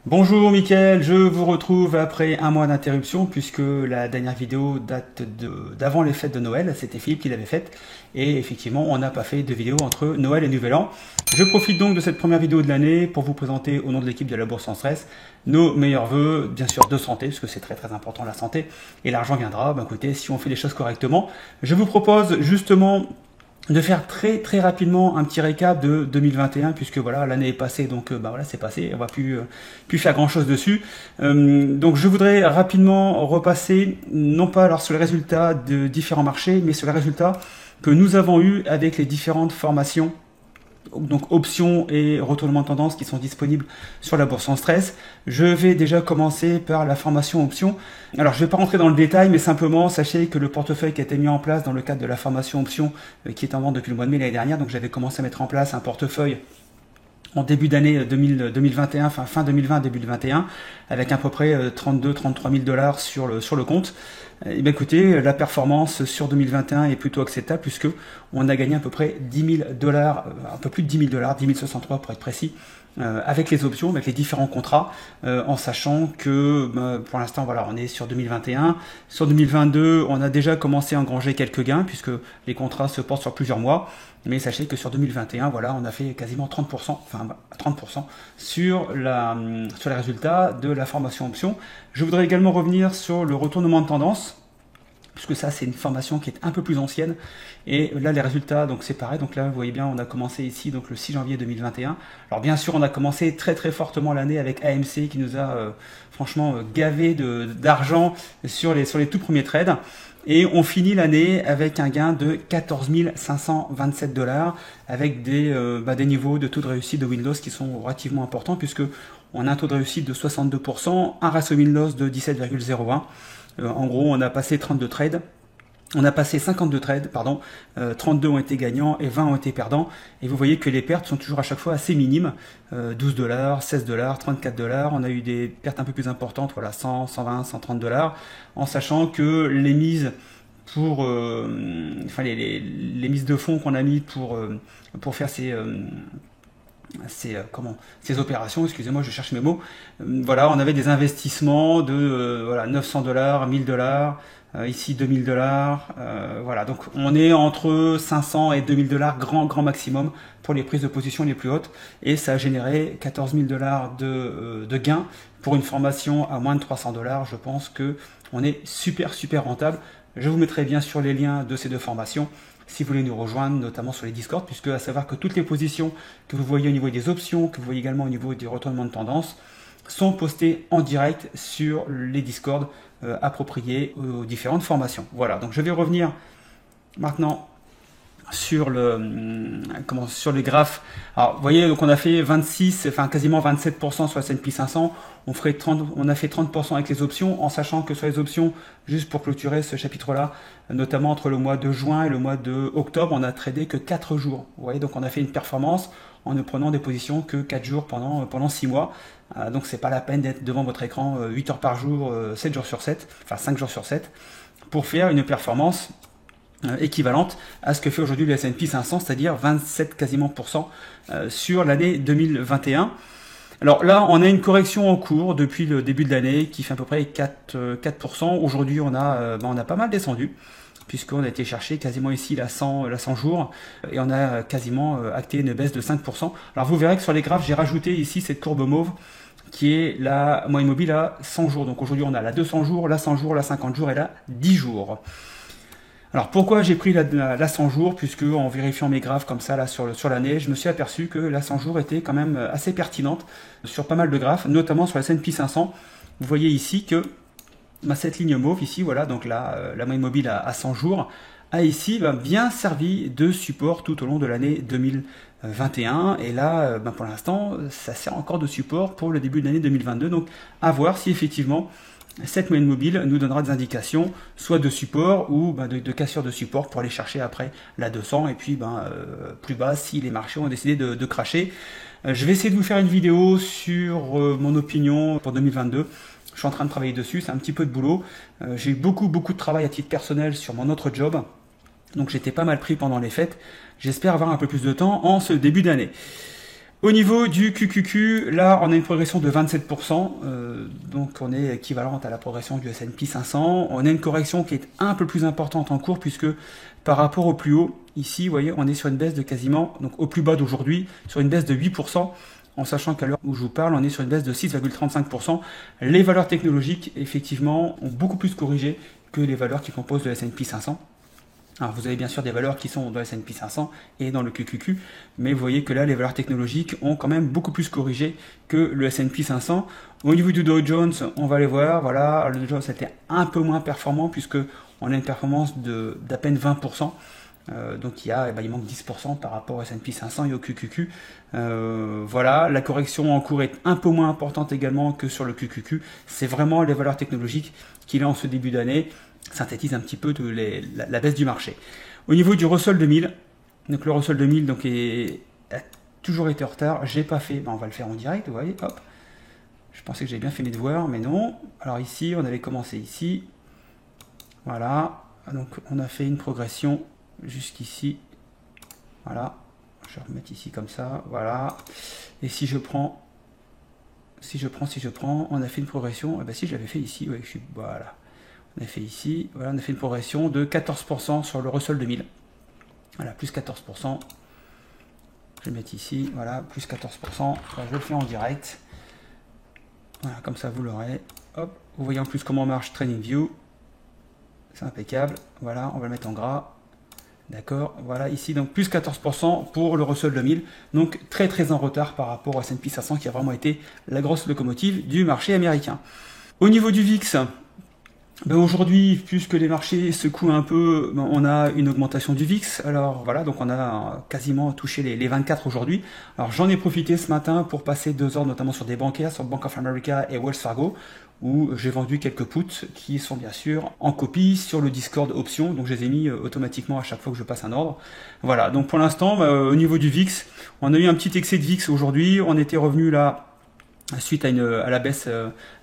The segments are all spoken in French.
Bonjour Mickaël, je vous retrouve après un mois d'interruption puisque la dernière vidéo date d'avant les fêtes de Noël, c'était Philippe qui l'avait faite et effectivement on n'a pas fait de vidéo entre Noël et Nouvel An. Je profite donc de cette première vidéo de l'année pour vous présenter au nom de l'équipe de la Bourse sans stress nos meilleurs vœux, bien sûr de santé, parce que c'est très important la santé et l'argent viendra, écoutez, si on fait les choses correctement. Je vous propose justement de faire très rapidement un petit récap de 2021 puisque voilà l'année est passée donc voilà c'est passé, on va plus faire grand chose dessus. Donc je voudrais rapidement repasser non pas alors sur les résultats de différents marchés mais sur les résultats que nous avons eu avec les différentes formations, donc options et retournement de tendance qui sont disponibles sur la bourse sans stress. Je vais déjà commencer par la formation option. Alors je ne vais pas rentrer dans le détail, mais simplement sachez que le portefeuille qui a été mis en place dans le cadre de la formation option qui est en vente depuis le mois de mai l'année dernière, donc j'avais commencé à mettre en place un portefeuille en début d'année 2021, fin 2020, début 2021, avec à peu près 32-33 000 dollars sur le compte. Et bien écoutez, la performance sur 2021 est plutôt acceptable puisque on a gagné à peu près 10 000 dollars, un peu plus de 10 000 dollars, 10 063 pour être précis, avec les options, avec les différents contrats, en sachant que pour l'instant voilà, on est sur 2021. Sur 2022, on a déjà commencé à engranger quelques gains puisque les contrats se portent sur plusieurs mois. Mais sachez que sur 2021, voilà, on a fait quasiment 30%, enfin 30% sur les résultats de la formation option. Je voudrais également revenir sur le retournement de tendance, puisque ça c'est une formation qui est un peu plus ancienne. Et là les résultats, donc c'est pareil. Donc là vous voyez bien, on a commencé ici donc le 6 janvier 2021. Alors bien sûr on a commencé très fortement l'année avec AMC qui nous a franchement gavé d'argent sur les tout premiers trades. Et on finit l'année avec un gain de 14 527 dollars avec des niveaux de taux de réussite de Windows qui sont relativement importants puisque on a un taux de réussite de 62%, un ratio win-loss de 17,01. En gros, on a passé 32 trades. On a passé 52 trades, pardon, 32 ont été gagnants et 20 ont été perdants. Et vous voyez que les pertes sont toujours à chaque fois assez minimes. 12 dollars, 16 dollars, 34 dollars. On a eu des pertes un peu plus importantes, voilà, 100, 120, 130 dollars. En sachant que les mises pour, les mises de fonds qu'on a mis pour faire ces opérations, excusez-moi, je cherche mes mots. Voilà, on avait des investissements de 900 dollars, 1000 dollars. Ici 2000 dollars, voilà, donc on est entre 500 et 2000 dollars grand maximum pour les prises de position les plus hautes et ça a généré 14 000 dollars de gains pour une formation à moins de 300 dollars. Je pense que on est super rentable. Je vous mettrai bien sûr les liens de ces deux formations si vous voulez nous rejoindre, notamment sur les Discord, puisque à savoir que toutes les positions que vous voyez au niveau des options, que vous voyez également au niveau des retournements de tendance, sont postées en direct sur les Discord appropriés aux différentes formations. Voilà, donc je vais revenir maintenant sur sur les graphes. Alors vous voyez, donc on a fait 26, enfin quasiment 27% sur la S&P 500. On a fait 30% avec les options, en sachant que sur les options, juste pour clôturer ce chapitre-là, notamment entre le mois de juin et le mois de octobre, on a tradé que 4 jours. Vous voyez, donc on a fait une performance en ne prenant des positions que 4 jours pendant 6 mois. Donc c'est pas la peine d'être devant votre écran 8 heures par jour, 7 jours sur 7, enfin 5 jours sur 7, pour faire une performance équivalente à ce que fait aujourd'hui le S&P 500, c'est-à-dire 27 quasiment sur l'année 2021. Alors là, on a une correction en cours depuis le début de l'année qui fait à peu près 4%. Aujourd'hui, on a pas mal descendu puisqu'on a été chercher quasiment ici la 100 jours et on a quasiment acté une baisse de 5%. Alors vous verrez que sur les graphes, j'ai rajouté ici cette courbe mauve qui est la moyenne mobile à 100 jours. Donc aujourd'hui, on a la 200 jours, la 100 jours, la 50 jours et la 10 jours. Alors pourquoi j'ai pris la 100 jours, puisque en vérifiant mes graphes comme ça là sur l'année, je me suis aperçu que la 100 jours était quand même assez pertinente sur pas mal de graphes, notamment sur la S&P 500. Vous voyez ici que cette ligne mauve ici, voilà, donc la moyenne mobile à 100 jours, a ici bien servi de support tout au long de l'année 2021. Et là, pour l'instant, ça sert encore de support pour le début de l'année 2022. Donc à voir si effectivement cette moyenne mobile nous donnera des indications, soit de support ou de cassure de support pour aller chercher après la 200 et puis plus bas si les marchés ont décidé de cracher. Je vais essayer de vous faire une vidéo sur mon opinion pour 2022. Je suis en train de travailler dessus, c'est un petit peu de boulot. J'ai eu beaucoup de travail à titre personnel sur mon autre job. Donc j'étais pas mal pris pendant les fêtes. J'espère avoir un peu plus de temps en ce début d'année. Au niveau du QQQ, là on a une progression de 27%, donc on est équivalente à la progression du S&P 500. On a une correction qui est un peu plus importante en cours puisque par rapport au plus haut, ici vous voyez on est sur une baisse de quasiment, donc au plus bas d'aujourd'hui, sur une baisse de 8%, en sachant qu'à l'heure où je vous parle on est sur une baisse de 6,35%. Les valeurs technologiques effectivement ont beaucoup plus corrigé que les valeurs qui composent le S&P 500. Alors vous avez bien sûr des valeurs qui sont dans le S&P 500 et dans le QQQ, mais vous voyez que là les valeurs technologiques ont quand même beaucoup plus corrigé que le S&P 500. Au niveau du Dow Jones, on va les voir, voilà, le Dow Jones était un peu moins performant puisque on a une performance d'à peine 20%. Donc il manque 10% par rapport au S&P 500 et au QQQ. Voilà, la correction en cours est un peu moins importante également que sur le QQQ. C'est vraiment les valeurs technologiques qui là en ce début d'année synthétise un petit peu la baisse du marché. Au niveau du Russell 2000, donc le Russell 2000 donc a toujours été en retard. J'ai pas fait, on va le faire en direct, vous voyez, hop. Je pensais que j'avais bien fait mes devoirs, mais non. Alors ici, on avait commencé ici. Voilà, donc on a fait une progression jusqu'ici. Voilà, je vais remettre ici comme ça, voilà. Et si je prends, on a fait une progression, et ben si je l'avais fait ici, ouais, voilà. On a fait ici, voilà, on a fait une progression de 14% sur le Russell 2000. Voilà, plus 14%. Je vais mettre ici, voilà, plus 14%. Enfin, je le fais en direct. Voilà, comme ça vous l'aurez. Hop, vous voyez en plus comment marche TradingView. C'est impeccable. Voilà, on va le mettre en gras. D'accord, voilà ici, donc plus 14% pour le Russell 2000. Donc très en retard par rapport au S&P 500 qui a vraiment été la grosse locomotive du marché américain. Au niveau du VIX, aujourd'hui, puisque les marchés secouent un peu, on a une augmentation du VIX. Alors voilà, donc on a quasiment touché les 24 aujourd'hui. Alors j'en ai profité ce matin pour passer 2 heures notamment sur des bancaires, sur Bank of America et Wells Fargo, où j'ai vendu quelques puts qui sont bien sûr en copie sur le Discord option. Donc je les ai mis automatiquement à chaque fois que je passe un ordre. Voilà, donc pour l'instant, au niveau du VIX, on a eu un petit excès de VIX aujourd'hui. On était revenu là suite à la baisse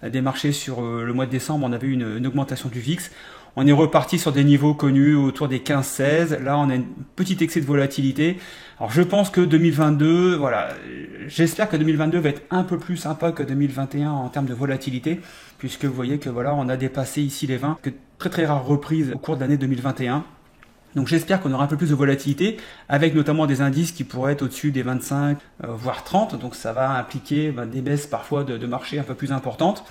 des marchés sur le mois de décembre, on avait eu une augmentation du VIX. On est reparti sur des niveaux connus autour des 15-16. Là, on a un petit excès de volatilité. Alors, je pense que 2022, voilà, j'espère que 2022 va être un peu plus sympa que 2021 en termes de volatilité, puisque vous voyez que voilà, on a dépassé ici les 20, que très rares reprises au cours de l'année 2021. Donc j'espère qu'on aura un peu plus de volatilité, avec notamment des indices qui pourraient être au-dessus des 25, voire 30. Donc ça va impliquer des baisses parfois de marché un peu plus importantes.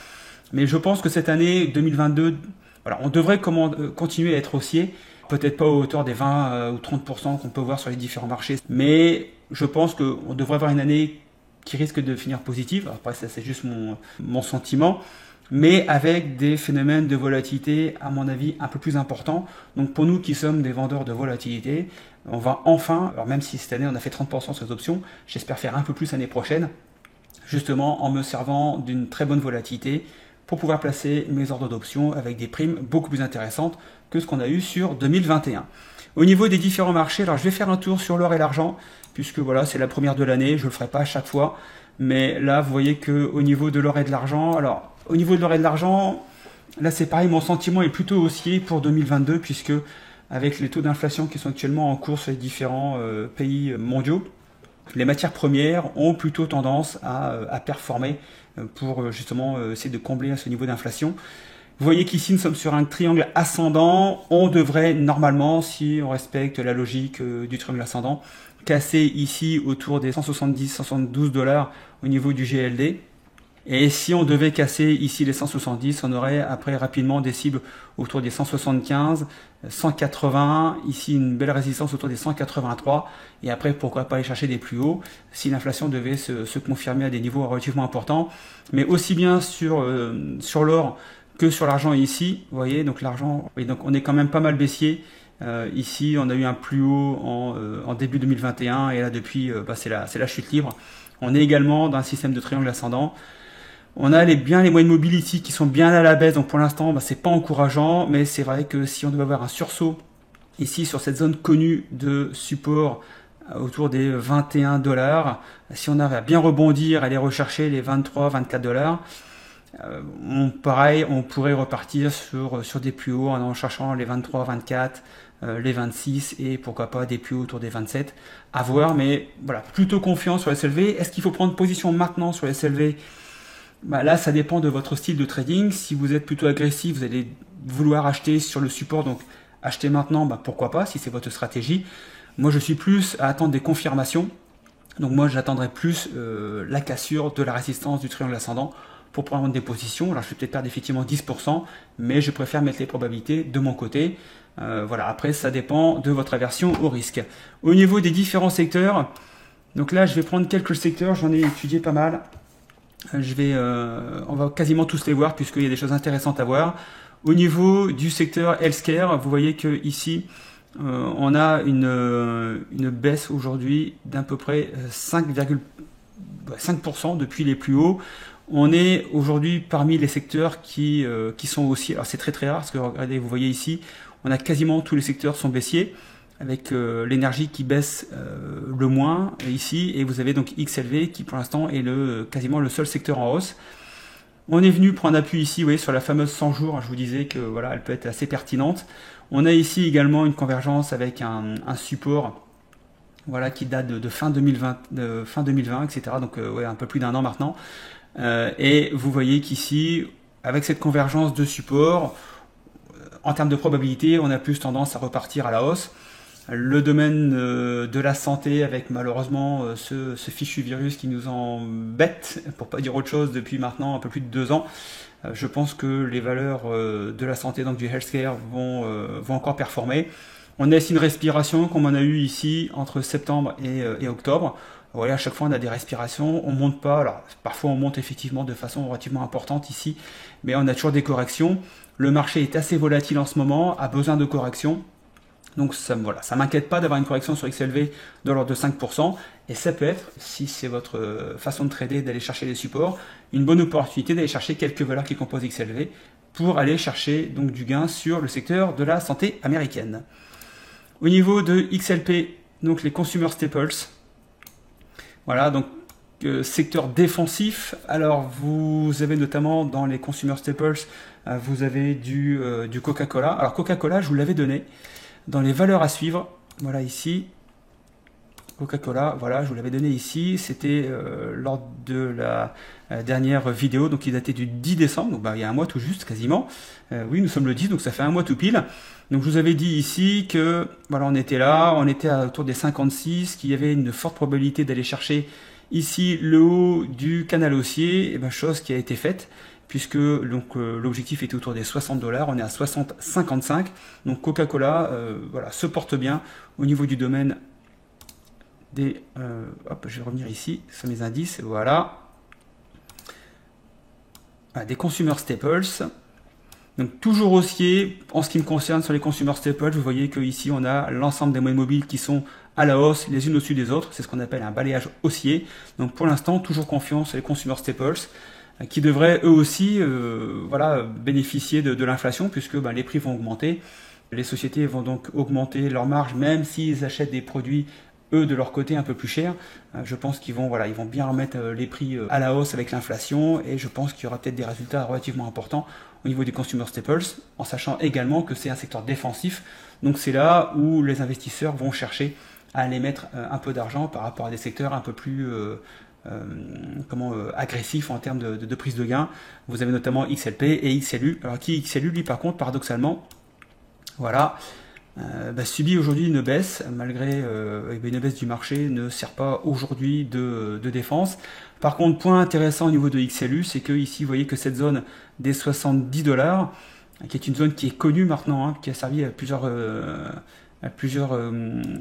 Mais je pense que cette année 2022, voilà, on devrait continuer à être haussier. Peut-être pas à hauteur des 20 ou 30% qu'on peut voir sur les différents marchés. Mais je pense qu'on devrait avoir une année qui risque de finir positive. Après ça c'est juste mon sentiment. Mais avec des phénomènes de volatilité, à mon avis, un peu plus importants. Donc pour nous qui sommes des vendeurs de volatilité, on va enfin, alors même si cette année on a fait 30% sur les options, j'espère faire un peu plus l'année prochaine, justement en me servant d'une très bonne volatilité pour pouvoir placer mes ordres d'options avec des primes beaucoup plus intéressantes que ce qu'on a eu sur 2021. Au niveau des différents marchés, alors je vais faire un tour sur l'or et l'argent, puisque voilà, c'est la première de l'année, je ne le ferai pas à chaque fois. Mais là, vous voyez qu'au niveau de l'or et de l'argent, alors au niveau de l'or et de l'argent, là c'est pareil, mon sentiment est plutôt haussier pour 2022, puisque avec les taux d'inflation qui sont actuellement en cours sur les différents pays mondiaux, les matières premières ont plutôt tendance à performer pour justement essayer de combler à ce niveau d'inflation. Vous voyez qu'ici nous sommes sur un triangle ascendant, on devrait normalement, si on respecte la logique du triangle ascendant, casser ici autour des 170-172 $ au niveau du GLD. Et si on devait casser ici les 170, on aurait après rapidement des cibles autour des 175, 180, ici une belle résistance autour des 183, et après pourquoi pas aller chercher des plus hauts si l'inflation devait se confirmer à des niveaux relativement importants. Mais aussi bien sur l'or que sur l'argent ici, vous voyez, donc l'argent, oui, donc on est quand même pas mal baissier. Ici, on a eu un plus haut en début 2021 et là depuis, c'est la chute libre. On est également dans un système de triangle ascendant. On a bien les moyennes mobiles ici qui sont bien à la baisse, donc pour l'instant, c'est pas encourageant, mais c'est vrai que si on devait avoir un sursaut ici sur cette zone connue de support autour des 21 $, si on arrive à bien rebondir, aller rechercher les 23, 24 $, Pareil, on pourrait repartir sur des plus hauts en cherchant les 23, 24, les 26 et pourquoi pas des plus hauts autour des 27. À voir, mais voilà, plutôt confiant sur SLV. Est-ce qu'il faut prendre position maintenant sur SLV? Là, ça dépend de votre style de trading. Si vous êtes plutôt agressif, vous allez vouloir acheter sur le support, donc acheter maintenant, pourquoi pas, si c'est votre stratégie. Moi, je suis plus à attendre des confirmations. Donc moi, j'attendrai plus la cassure de la résistance du triangle ascendant pour prendre des positions. Alors, je vais peut-être perdre effectivement 10%, mais je préfère mettre les probabilités de mon côté. Voilà, après, ça dépend de votre aversion au risque. Au niveau des différents secteurs, donc là, je vais prendre quelques secteurs, j'en ai étudié pas mal. On va quasiment tous les voir puisqu'il y a des choses intéressantes à voir. Au niveau du secteur healthcare, vous voyez que ici, on a une baisse aujourd'hui d'à peu près 5,5% depuis les plus hauts. On est aujourd'hui parmi les secteurs qui sont haussiers. Alors c'est très très rare parce que regardez, vous voyez ici, on a quasiment tous les secteurs sont baissiers, avec l'énergie qui baisse le moins ici, et vous avez donc XLV qui pour l'instant est quasiment le seul secteur en hausse. On est venu prendre appui ici, vous voyez, sur la fameuse 100 jours, je vous disais que voilà, elle peut être assez pertinente. On a ici également une convergence avec un support, voilà, qui date de fin 2020, etc. Donc ouais, un peu plus d'un an maintenant. Et vous voyez qu'ici, avec cette convergence de support, en termes de probabilité, on a plus tendance à repartir à la hausse. Le domaine de la santé, avec malheureusement ce fichu virus qui nous embête, pour pas dire autre chose, depuis maintenant un peu plus de 2 ans, je pense que les valeurs de la santé, donc du healthcare, vont encore performer. On a ici une respiration comme on a eu ici entre septembre et octobre. Vous voyez, à chaque fois on a des respirations, on monte pas, alors parfois on monte effectivement de façon relativement importante ici, mais on a toujours des corrections. Le marché est assez volatile en ce moment, a besoin de corrections. Donc ça m'inquiète pas d'avoir une correction sur XLV de l'ordre de 5%, et ça peut être, si c'est votre façon de trader, d'aller chercher les supports, une bonne opportunité d'aller chercher quelques valeurs qui composent XLV pour aller chercher donc du gain sur le secteur de la santé américaine. Au niveau de XLP, donc les consumer staples, voilà, donc secteur défensif. Alors vous avez notamment dans les consumer staples, vous avez du Coca-Cola. Alors Coca-Cola, je vous l'avais donné dans les valeurs à suivre, voilà ici, Coca-Cola, voilà, je vous l'avais donné ici, c'était lors de la dernière vidéo, donc qui datait du 10 décembre, donc il y a un mois tout juste, quasiment. Oui, nous sommes le 10, donc ça fait un mois tout pile. Donc je vous avais dit ici que, voilà, on était là, on était autour des 56, qu'il y avait une forte probabilité d'aller chercher ici le haut du canal haussier, et chose qui a été faite, puisque l'objectif était autour des 60 $, on est à 60,55. Donc Coca-Cola voilà, se porte bien au niveau du domaine des... hop, je vais revenir ici sur mes indices, voilà. Des consumer staples. Donc toujours haussier en ce qui me concerne sur les consumer staples. Vous voyez que ici on a l'ensemble des moyennes mobiles qui sont à la hausse les unes au-dessus des autres. C'est ce qu'on appelle un balayage haussier. Donc pour l'instant toujours confiant sur les consumer staples, qui devraient eux aussi voilà, bénéficier de l'inflation, puisque les prix vont augmenter. Les sociétés vont donc augmenter leur marge, même s'ils achètent des produits, eux, de leur côté, un peu plus chers. Je pense qu'ils vont, voilà, ils vont bien remettre les prix à la hausse avec l'inflation, et je pense qu'il y aura peut-être des résultats relativement importants au niveau des consumer staples, en sachant également que c'est un secteur défensif. Donc c'est là où les investisseurs vont chercher à aller mettre un peu d'argent par rapport à des secteurs un peu plus... agressif en termes de prise de gain. Vous avez notamment XLP et XLU. Alors qui XLU, lui par contre, paradoxalement, voilà, subit aujourd'hui une baisse, malgré une baisse du marché ne sert pas aujourd'hui de défense. Par contre, point intéressant au niveau de XLU, c'est que ici vous voyez que cette zone des 70 $, qui est une zone qui est connue maintenant, qui a servi à plusieurs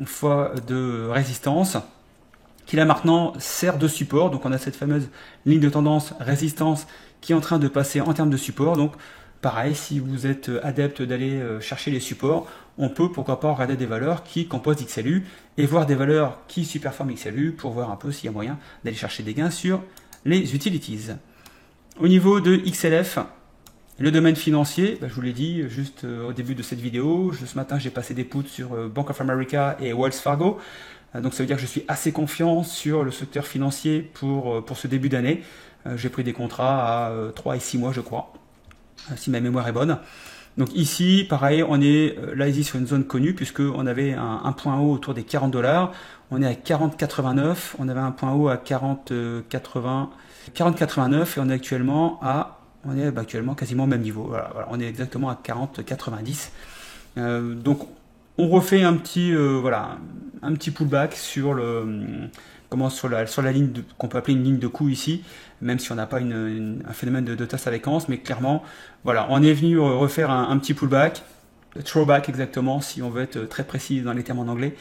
fois de résistance, qui là maintenant sert de support. Donc on a cette fameuse ligne de tendance résistance qui est en train de passer en termes de support. Donc pareil, si vous êtes adepte d'aller chercher les supports, on peut pourquoi pas regarder des valeurs qui composent XLU et voir des valeurs qui superforment XLU pour voir un peu s'il y a moyen d'aller chercher des gains sur les utilities. Au niveau de XLF, le domaine financier, je vous l'ai dit juste au début de cette vidéo, ce matin j'ai passé des puts sur Bank of America et Wells Fargo. Donc ça veut dire que je suis assez confiant sur le secteur financier pour ce début d'année. J'ai pris des contrats à 3 et 6 mois, je crois, si ma mémoire est bonne. Donc ici, pareil, on est là ici sur une zone connue puisque on avait un point haut autour des 40 $. On est à 40,89. On avait un point haut à 40,89 et on est actuellement actuellement quasiment au même niveau. Voilà, on est exactement à 40,90. Donc on refait un petit pullback sur la ligne qu'on peut appeler une ligne de coup ici, même si on n'a pas un phénomène de tasse avec Hans, mais clairement, voilà, on est venu refaire un petit pullback, throwback exactement, si on veut être très précis dans les termes en anglais,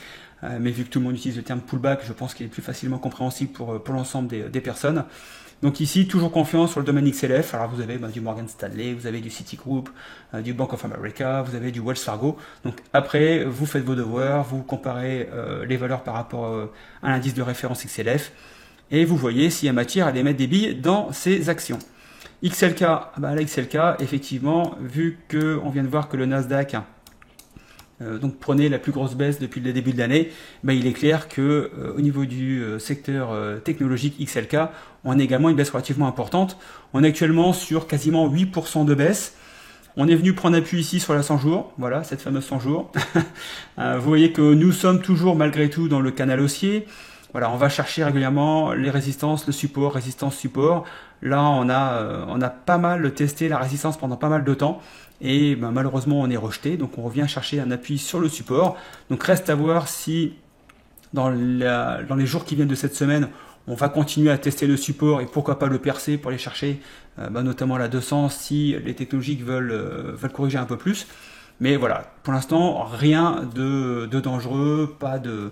mais vu que tout le monde utilise le terme pullback, je pense qu'il est plus facilement compréhensible pour l'ensemble des personnes. Donc ici, toujours confiance sur le domaine XLF. Alors vous avez du Morgan Stanley, vous avez du Citigroup, du Bank of America, vous avez du Wells Fargo. Donc après, vous faites vos devoirs, vous comparez les valeurs par rapport à l'indice de référence XLF et vous voyez s'il y a matière à aller mettre des billes dans ces actions. XLK, la XLK, effectivement, vu qu'on vient de voir que le Nasdaq donc prenait la plus grosse baisse depuis le début de l'année, il est clair que au niveau du secteur technologique XLK, on a également une baisse relativement importante. On est actuellement sur quasiment 8% de baisse. On est venu prendre appui ici sur la 100 jours, voilà, cette fameuse 100 jours. Vous voyez que nous sommes toujours malgré tout dans le canal haussier. Voilà, on va chercher régulièrement les résistances, le support, résistance, support. Là, on a pas mal testé la résistance pendant pas mal de temps. Et malheureusement, on est rejeté. Donc, on revient chercher un appui sur le support. Donc, reste à voir si dans les jours qui viennent de cette semaine, on va continuer à tester le support et pourquoi pas le percer pour aller chercher notamment la 200 si les technologiques veulent corriger un peu plus. Mais voilà, pour l'instant, rien de dangereux, pas de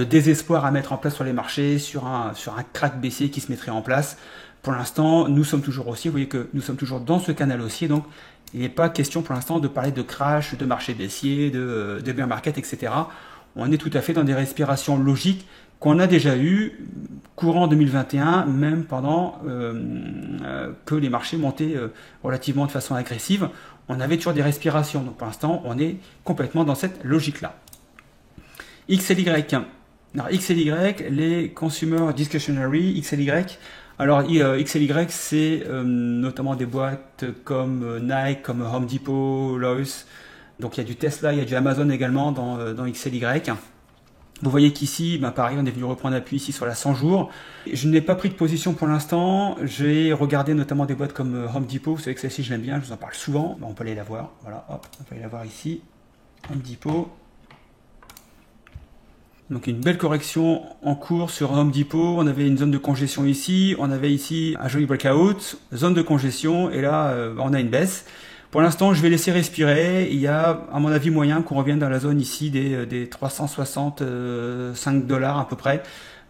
désespoir à mettre en place sur les marchés, sur un crack baissier qui se mettrait en place. Pour l'instant, nous sommes toujours haussiers. Vous voyez que nous sommes toujours dans ce canal haussier. Donc, il n'est pas question pour l'instant de parler de crash, de marché baissier, de bear market, etc. On est tout à fait dans des respirations logiques qu'on a déjà eues courant 2021, même pendant que les marchés montaient relativement de façon agressive. On avait toujours des respirations. Donc, pour l'instant, on est complètement dans cette logique-là. XLY. Alors, XLY, les Consumer Discretionary, XLY. Alors, XLY, c'est notamment des boîtes comme Nike, comme Home Depot, Lowe's. Donc, il y a du Tesla, il y a du Amazon également dans XLY. Vous voyez qu'ici, pareil, on est venu reprendre appui ici sur la 100 jours. Je n'ai pas pris de position pour l'instant. J'ai regardé notamment des boîtes comme Home Depot. Vous savez que celle-ci, je l'aime bien, je vous en parle souvent. On peut aller la voir. Voilà, hop, on peut aller la voir ici. Home Depot. Donc une belle correction en cours sur Home Depot. On avait une zone de congestion ici. On avait ici un joli breakout, zone de congestion. Et là, on a une baisse. Pour l'instant, je vais laisser respirer. Il y a, à mon avis, moyen qu'on revienne dans la zone ici des 365 $ à peu près.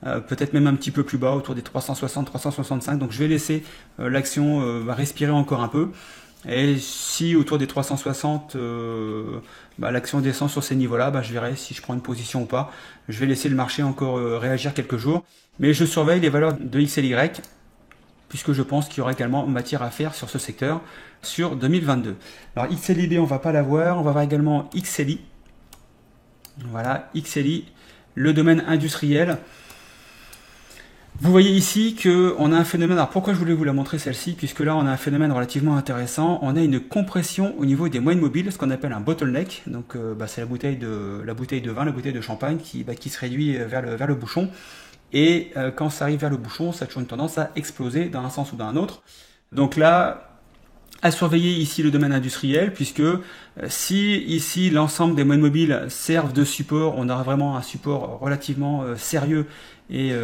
Peut-être même un petit peu plus bas, autour des 360, 365. Donc je vais laisser l'action respirer encore un peu. Et si autour des 360, l'action descend sur ces niveaux-là, je verrai si je prends une position ou pas. Je vais laisser le marché encore réagir quelques jours. Mais je surveille les valeurs de XLY, puisque je pense qu'il y aura également matière à faire sur ce secteur sur 2022. Alors XLIB, on va pas la voir. On va voir également XLI. Voilà, XLI, le domaine industriel. Vous voyez ici qu'on a un phénomène, alors pourquoi je voulais vous la montrer celle-ci, puisque là on a un phénomène relativement intéressant, on a une compression au niveau des moyennes mobiles, ce qu'on appelle un bottleneck, donc c'est la bouteille de vin, la bouteille de champagne qui se réduit vers le bouchon, et quand ça arrive vers le bouchon, ça a toujours une tendance à exploser dans un sens ou dans un autre. Donc là, à surveiller ici le domaine industriel, puisque si ici l'ensemble des moyennes mobiles servent de support, on aura vraiment un support relativement sérieux et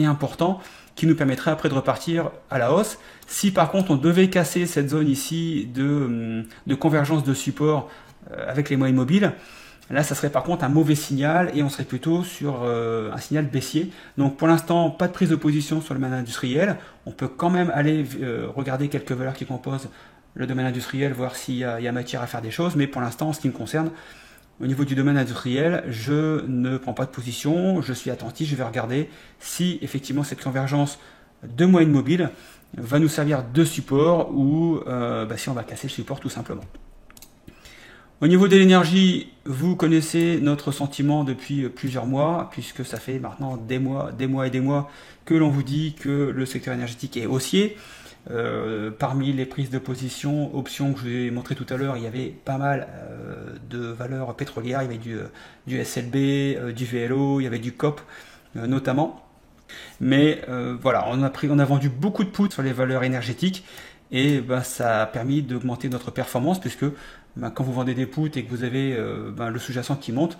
important qui nous permettrait après de repartir à la hausse. Si par contre on devait casser cette zone ici de convergence de support avec les moyennes mobiles, là ça serait par contre un mauvais signal et on serait plutôt sur un signal baissier. Donc pour l'instant pas de prise de position sur le domaine industriel. On peut quand même aller regarder quelques valeurs qui composent le domaine industriel, voir s'il y a matière à faire des choses, mais pour l'instant en ce qui me concerne, au niveau du domaine industriel, je ne prends pas de position, je suis attentif, je vais regarder si effectivement cette convergence de moyenne mobile va nous servir de support ou si on va casser le support tout simplement. Au niveau de l'énergie, vous connaissez notre sentiment depuis plusieurs mois, puisque ça fait maintenant des mois et des mois que l'on vous dit que le secteur énergétique est haussier. Parmi les prises de position, options que je vous ai montré tout à l'heure, il y avait pas mal de valeurs pétrolières, il y avait du SLB, du VLO, il y avait du COP notamment. Mais voilà, on a vendu beaucoup de puts sur les valeurs énergétiques et ça a permis d'augmenter notre performance puisque quand vous vendez des puts et que vous avez le sous-jacent qui monte,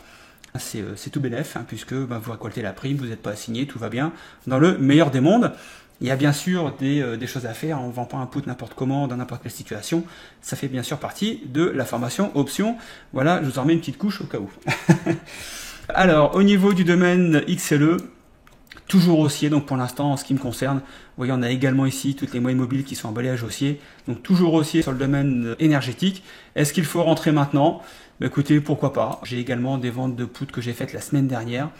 c'est tout bénef puisque vous récoltez la prime, vous n'êtes pas assigné, tout va bien dans le meilleur des mondes. Il y a bien sûr des choses à faire, on ne vend pas un put n'importe comment, dans n'importe quelle situation. Ça fait bien sûr partie de la formation option. Voilà, je vous en remets une petite couche au cas où. Alors, au niveau du domaine XLE, toujours haussier, donc pour l'instant, en ce qui me concerne, vous voyez, on a également ici toutes les moyennes mobiles qui sont emballées à haussier. Donc toujours haussier sur le domaine énergétique. Est-ce qu'il faut rentrer maintenant? Écoutez, pourquoi pas. J'ai également des ventes de puts que j'ai faites la semaine dernière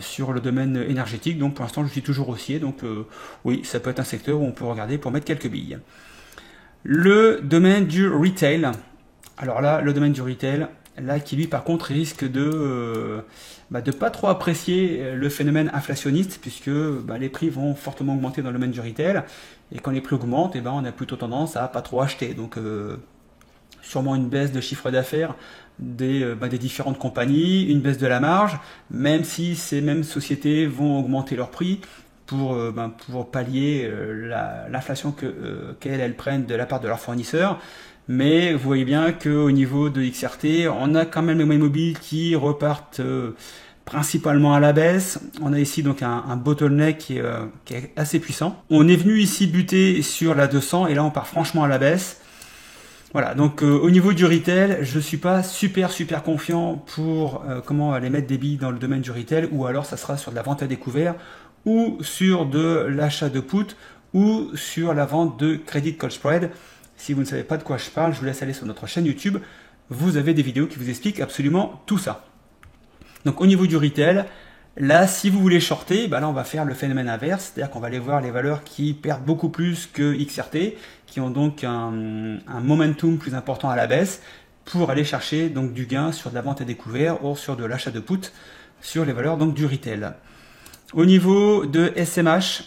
sur le domaine énergétique, donc pour l'instant je suis toujours haussier, donc oui, ça peut être un secteur où on peut regarder pour mettre quelques billes. Le domaine du retail, alors là, le domaine du retail, là qui lui par contre risque de pas trop apprécier le phénomène inflationniste, puisque les prix vont fortement augmenter dans le domaine du retail, et quand les prix augmentent, on a plutôt tendance à pas trop acheter, donc sûrement une baisse de chiffre d'affaires des différentes compagnies, une baisse de la marge, même si ces mêmes sociétés vont augmenter leurs prix pour pallier l'inflation qu'elles prennent de la part de leurs fournisseurs. Mais vous voyez bien qu'au niveau de XRT, on a quand même les moyennes mobiles qui repartent principalement à la baisse. On a ici donc un bottleneck qui est assez puissant. On est venu ici buter sur la 200 et là on part franchement à la baisse. Voilà, donc au niveau du retail, je suis pas super confiant pour comment aller mettre des billes dans le domaine du retail, ou alors ça sera sur de la vente à découvert, ou sur de l'achat de put, ou sur la vente de credit call spread. Si vous ne savez pas de quoi je parle, je vous laisse aller sur notre chaîne YouTube, vous avez des vidéos qui vous expliquent absolument tout ça. Donc au niveau du retail, là si vous voulez shorter, là on va faire le phénomène inverse, c'est-à-dire qu'on va aller voir les valeurs qui perdent beaucoup plus que XRT, qui ont donc un momentum plus important à la baisse, pour aller chercher donc du gain sur de la vente à découvert ou sur de l'achat de put sur les valeurs donc du retail. Au niveau de SMH,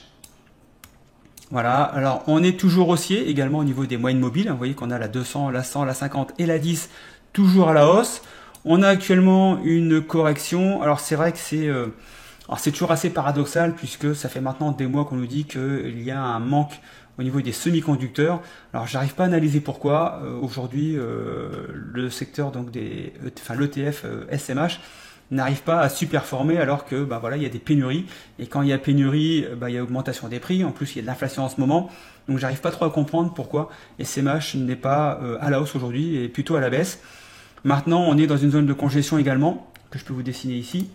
voilà, alors on est toujours haussier également au niveau des moyennes mobiles, vous voyez qu'on a la 200, la 100, la 50 et la 10 toujours à la hausse. On a actuellement une correction, alors c'est vrai que c'est toujours assez paradoxal puisque ça fait maintenant des mois qu'on nous dit qu'il y a un manque au niveau des semi-conducteurs. Alors j'arrive pas à analyser pourquoi. Aujourd'hui le secteur donc l'ETF SMH n'arrive pas à surperformer alors que voilà, il y a des pénuries, et quand il y a pénurie, il y a augmentation des prix, en plus il y a de l'inflation en ce moment, donc j'arrive pas trop à comprendre pourquoi SMH n'est pas à la hausse aujourd'hui et plutôt à la baisse. Maintenant on est dans une zone de congestion également, que je peux vous dessiner ici.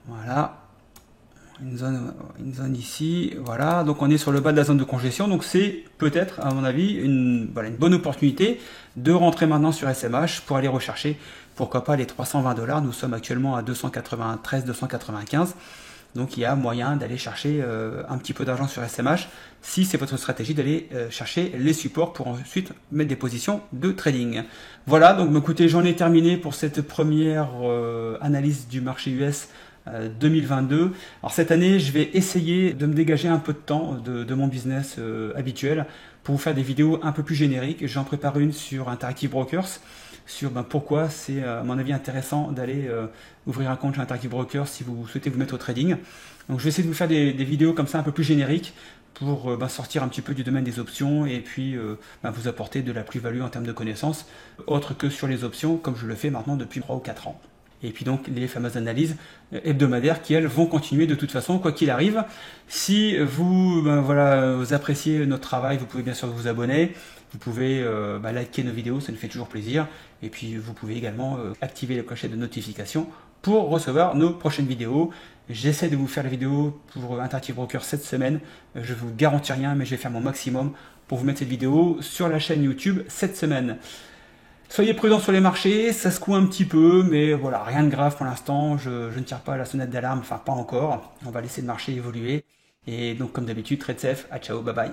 Voilà. Une zone ici, voilà, donc on est sur le bas de la zone de congestion, donc c'est peut-être à mon avis une bonne opportunité de rentrer maintenant sur SMH pour aller rechercher, pourquoi pas les 320 $, nous sommes actuellement à 293, 295, donc il y a moyen d'aller chercher un petit peu d'argent sur SMH, si c'est votre stratégie d'aller chercher les supports pour ensuite mettre des positions de trading. Voilà, donc écoutez, j'en ai terminé pour cette première analyse du marché US 2022. Alors cette année, je vais essayer de me dégager un peu de temps de mon business habituel pour vous faire des vidéos un peu plus génériques. J'en prépare une sur Interactive Brokers, sur pourquoi c'est à mon avis intéressant d'aller ouvrir un compte chez Interactive Brokers si vous souhaitez vous mettre au trading. Donc je vais essayer de vous faire des vidéos comme ça un peu plus génériques pour sortir un petit peu du domaine des options et puis vous apporter de la plus-value en termes de connaissances, autre que sur les options comme je le fais maintenant depuis 3 ou 4 ans. Et puis donc les fameuses analyses hebdomadaires qui elles vont continuer de toute façon quoi qu'il arrive. Si vous vous appréciez notre travail, vous pouvez bien sûr vous abonner, vous pouvez liker nos vidéos, ça nous fait toujours plaisir. Et puis vous pouvez également activer la clochette de notification pour recevoir nos prochaines vidéos. J'essaie de vous faire la vidéo pour Interactive Brokers cette semaine. Je ne vous garantis rien, mais je vais faire mon maximum pour vous mettre cette vidéo sur la chaîne YouTube cette semaine. Soyez prudents sur les marchés, ça secoue un petit peu, mais voilà, rien de grave pour l'instant, je ne tire pas la sonnette d'alarme, enfin pas encore, on va laisser le marché évoluer. Et donc comme d'habitude, trade safe, à ciao, bye bye.